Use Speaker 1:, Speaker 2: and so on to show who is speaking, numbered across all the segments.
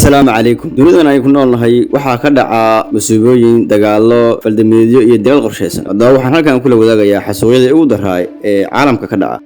Speaker 1: Assalaamu calaykum. Dunidan ay ku noolnahay waxaa ka dhaca musiibooyin, dagaallo, faldameedyo iyo dilal qorsheysan. Haddaba waxaan halkan kula wadaagayaa xasuuqyadii ugu daraa ee caalamka ka dhaca.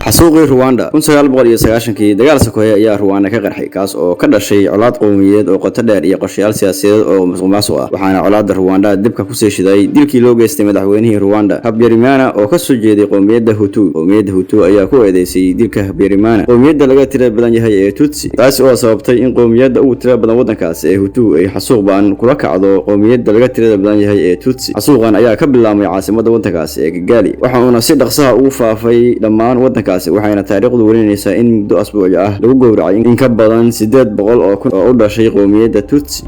Speaker 1: xasuuqii Rwanda 1990kii dagaal sokeeye ayaa Rwanda ka qarxay kaas oo ka dhashay colaad qowmiyadeed oo qoto dheer iyo qorshayaal siyaasadeed oo musuqmaasuq ah waxaana colaadda Rwanda dibka ku soo shiday dilkii loo geystay madaxweynihii Rwanda Habyarimana oo ka soo jeeday qowmiyadda Hutu ayaa ku eedeysay dilka Habyarimana qowmiyadda laga tirada badan yahay ee Tutsi taas oo sababtay in qowmiyadda ugu tirada badan waddankaas ee Hutu ay xasuuq ba'an kula kacdo qowmiyadda laga tirada badan yahay ee Tutsi xasuuqan ayaa ka bilaabmay caasimadda waddankaas ee Kigali waxaana si dhaqso ah ugu faafay dhammaan waddankaas waxayna taariikhdu warinaysaa in muddo asbuuc ah lagu gowracay in ka badan 800 oo kun oo u dhashay qowmiyadda Tutsi.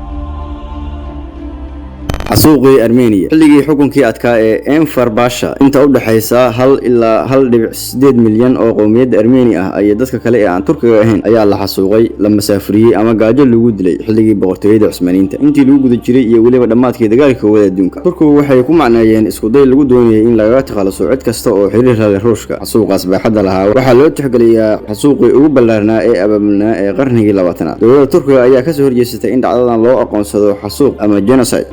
Speaker 1: xasuuqii Armenia xilligii xukunkii adkaa ee Enver Pasha inta u dhaxaysa 1 ilaa 1.8 milyan oo qowmiyadda Armenia ah ay dadka kale ee aan Turkiga ahayn ayaa la xasuuqay la masaafuriyay ama gaajo lagu dilay xilligii boqortooyada Cusmaaniyiinta intii lagu guda jiray iyo waliba dhamaadkii dagaalkii Koowaad ee Adduunka. Turkigu waxay ku macneeyeen isku day lagu doonayay in laga takhaluso cid kasta oo xiriir la leh Ruushka. xasuuqaas baaxadda lahaa waxaa loo tixgeliyaa xasuuqii ugu ballaarnaa ee abaabulnaa ee qarnigii 20aad. Dowladda Turkiga ayaa ka soo horjeestay in dhacdadan loo aqoonsado xasuuq ama genocide.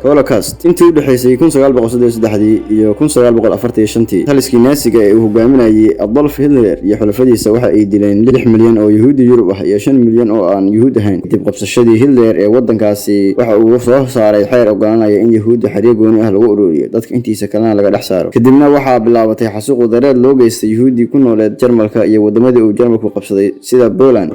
Speaker 1: Holocaust intii u dhaxaysay 1933 iyo 1945 taliskii Naasiga ee uu hogaaminayay Adolf Hitler iyo xulafadiisa waxa ay dileen 6 milyan oo Yuhuudi Yurub ah iyo 5 milyan oo aan Yuhuud ahayn. Dib qabsashadii Hitler ee waddankaasi waxa uu soo saaray xeer oggolaanaya in Yuhuudda xariiq gooni ah lagu ururiyo dadka intiisa kalena laga dhex saaro. Kadibna waxaa bilaabatay xasuuq wadareed loo geystay Yuhuudi ku nooleed Jarmalka iyo wadamadii uu Jarmalku qabsaday sida Poland.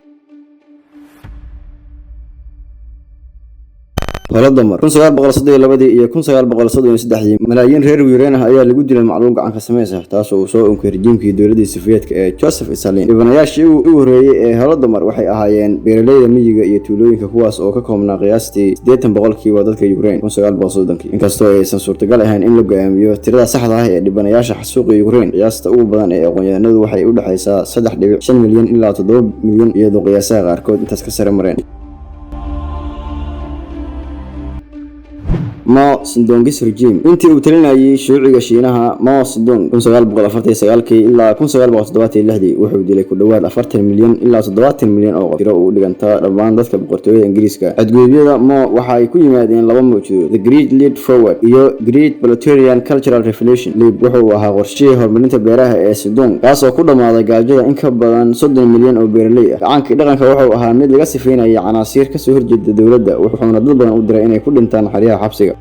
Speaker 1: Holodomor 1932 iyo 1933 malaayiin reer Ukraine ah ayaa lagu dilay macluul gacan ka sameysay taas oo soo unkay rejiimkii dowladda Soviyetka ee Joseph Stalin. Dhibanayaashii ugu horeeyay ee Holodomor waxay ahaayeen beeraleyda miyiga iyo tuulooyinka kuwaas oo ka koobnaa qiyaastii 80% dadka Ukraine 1930 inkastoo aysan suurtagal ahayn in la go'aamiyo tirada saxda ah ee dhibanayaasha xasuuqa Ukraine. Qiyaasta ugu badan ee aqoonyahanadu waxay u dhaxaysaa 3.5 milyan ilaa 7 milyan iyadoo qiyaasaha qaarkood intaas ka sare mareen. Mao Zedong's regime intii uu talinayay shuuciga Shiinaha Mao Zedong 1949 ilaa 1976 wuxuu dilay ku dhawaad 40 milyan ilaa 70 milyan oo qof tiro uu dhiganta dhammaan dadka boqortooyada Ingiriiska. Xadgudubyada Mao waxay ku yimaadeen laba mawjado The Great Leap Forward iyo Great Proletarian Cultural Revolution. Leap wuxuu ahaa qorshihii horumarinta beeraha ee Zedong kaas oo ku dhamaaday gaajada in ka badan 30 milyan oo beeraley ah. Gacanka dhaqanka wuxuu ahaa mid laga sifeynayay canaasiir ka soo horjeeda dowladda wuxuuna dad badan u diray inay ku dhintaan xariyaha xabsiga.